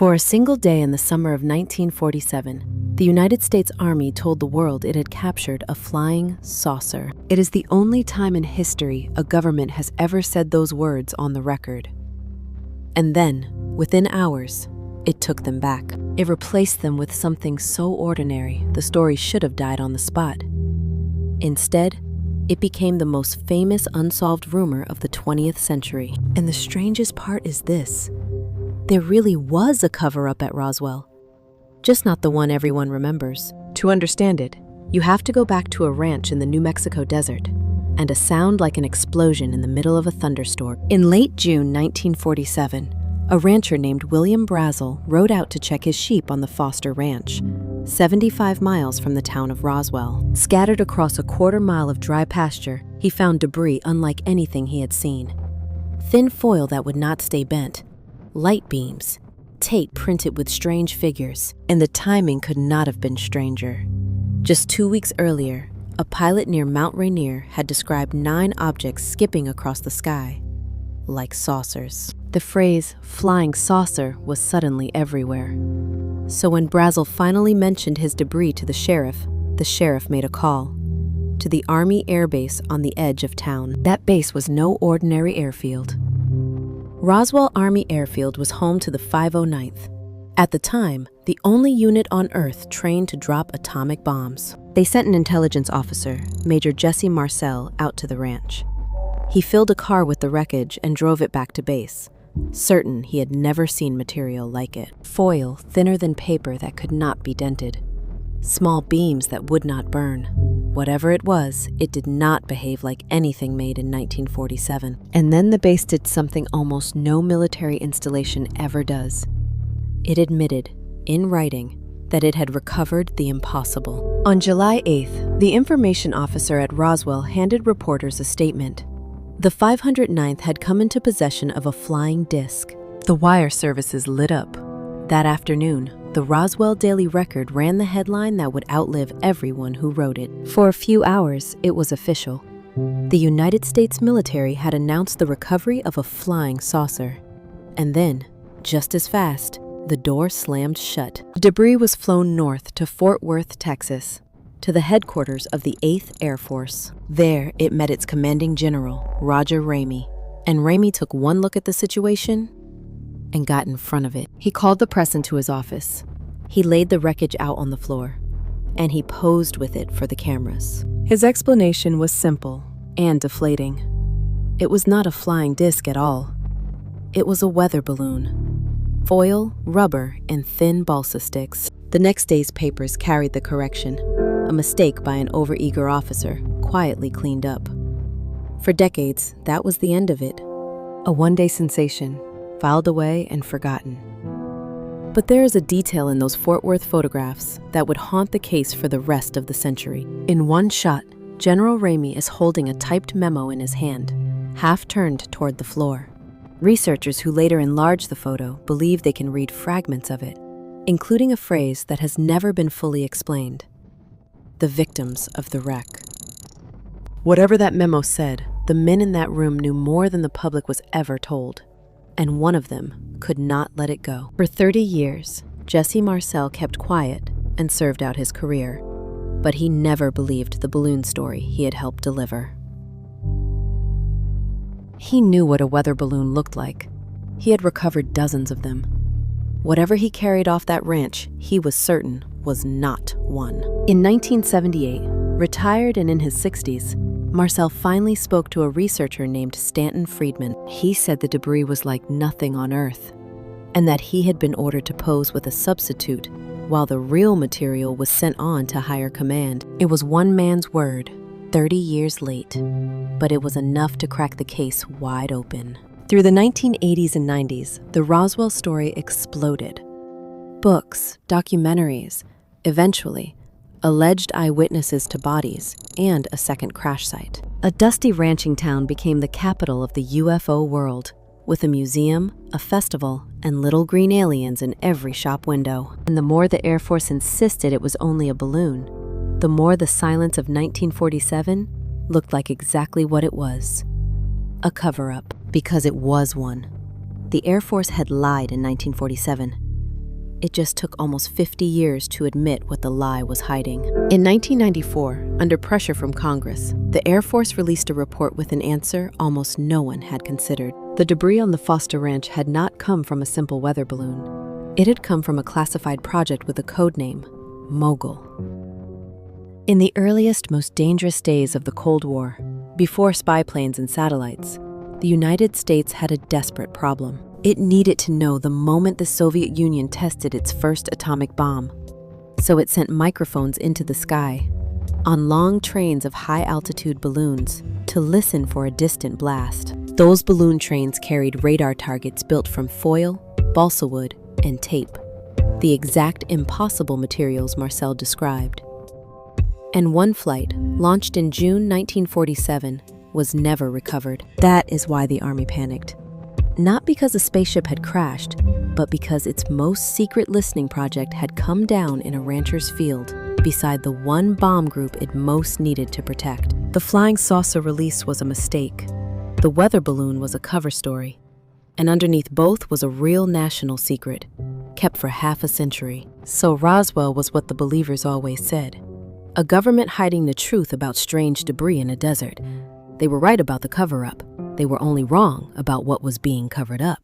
For a single day in the summer of 1947, the United States Army told the world it had captured a flying saucer. It is the only time in history a government has ever said those words on the record. And then, within hours, it took them back. It replaced them with something so ordinary the story should have died on the spot. Instead, it became the most famous unsolved rumor of the 20th century. And the strangest part is this: there really was a cover-up at Roswell, just not the one everyone remembers. To understand it, you have to go back to a ranch in the New Mexico desert and a sound like an explosion in the middle of a thunderstorm. In late June 1947, a rancher named William Brazel rode out to check his sheep on the Foster Ranch, 75 miles from the town of Roswell. Scattered across a quarter-mile of dry pasture, he found debris unlike anything he had seen. Thin foil that would not stay bent, light beams, tape printed with strange figures, and the timing could not have been stranger. Just 2 weeks earlier, a pilot near Mount Rainier had described 9 objects skipping across the sky, like saucers. The phrase "flying saucer" was suddenly everywhere. So when Brazel finally mentioned his debris to the sheriff made a call to the Army Air Base on the edge of town. That base was no ordinary airfield. Roswell Army Air Field was home to the 509th, at the time, the only unit on Earth trained to drop atomic bombs. They sent an intelligence officer, Major Jesse Marcel, out to the ranch. He filled a car with the wreckage and drove it back to base, certain he had never seen material like it. Foil thinner than paper that could not be dented. Small beams that would not burn. Whatever it was, it did not behave like anything made in 1947. And then the base did something almost no military installation ever does. It admitted, in writing, that it had recovered the impossible. On July 8th, the information officer at Roswell handed reporters a statement. The 509th had come into possession of a flying disc. The wire services lit up. That afternoon, the Roswell Daily Record ran the headline that would outlive everyone who wrote it. For a few hours, it was official. The United States military had announced the recovery of a flying saucer. And then, just as fast, the door slammed shut. Debris was flown north to Fort Worth, Texas, to the headquarters of the 8th Air Force. There, it met its commanding general, Roger Ramey. And Ramey took one look at the situation and got in front of it. He called the press into his office. He laid the wreckage out on the floor, and he posed with it for the cameras. His explanation was simple and deflating. It was not a flying disc at all. It was a weather balloon. Foil, rubber, and thin balsa sticks. The next day's papers carried the correction, a mistake by an overeager officer, quietly cleaned up. For decades, that was the end of it. A one-day sensation, filed away and forgotten. But there is a detail in those Fort Worth photographs that would haunt the case for the rest of the century. In one shot, General Ramey is holding a typed memo in his hand, half turned toward the floor. Researchers who later enlarged the photo believe they can read fragments of it, including a phrase that has never been fully explained: the victims of the wreck. Whatever that memo said, the men in that room knew more than the public was ever told, and one of them could not let it go. For 30 years, Jesse Marcel kept quiet and served out his career, but he never believed the balloon story he had helped deliver. He knew what a weather balloon looked like. He had recovered dozens of them. Whatever he carried off that ranch, he was certain was not one. In 1978, retired and in his 60s, Marcel finally spoke to a researcher named Stanton Friedman. He said the debris was like nothing on Earth, and that he had been ordered to pose with a substitute while the real material was sent on to higher command. It was one man's word, 30 years late, but it was enough to crack the case wide open. Through the 1980s and 90s, the Roswell story exploded. Books, documentaries, eventually, alleged eyewitnesses to bodies, and a second crash site. A dusty ranching town became the capital of the UFO world, with a museum, a festival, and little green aliens in every shop window. And the more the Air Force insisted it was only a balloon, the more the silence of 1947 looked like exactly what it was: a cover-up. Because it was one. The Air Force had lied in 1947. It just took almost 50 years to admit what the lie was hiding. In 1994, under pressure from Congress, the Air Force released a report with an answer almost no one had considered. The debris on the Foster Ranch had not come from a simple weather balloon. It had come from a classified project with a code name, Mogul. In the earliest, most dangerous days of the Cold War, before spy planes and satellites, the United States had a desperate problem. It needed to know the moment the Soviet Union tested its first atomic bomb. So it sent microphones into the sky, on long trains of high-altitude balloons, to listen for a distant blast. Those balloon trains carried radar targets built from foil, balsa wood, and tape, the exact impossible materials Marcel described. And one flight, launched in June 1947, was never recovered. That is why the Army panicked. Not because a spaceship had crashed, but because its most secret listening project had come down in a rancher's field, beside the one bomb group it most needed to protect. The flying saucer release was a mistake. The weather balloon was a cover story. And underneath both was a real national secret, kept for half a century. So Roswell was what the believers always said. A government hiding the truth about strange debris in a desert. They were right about the cover-up. They were only wrong about what was being covered up.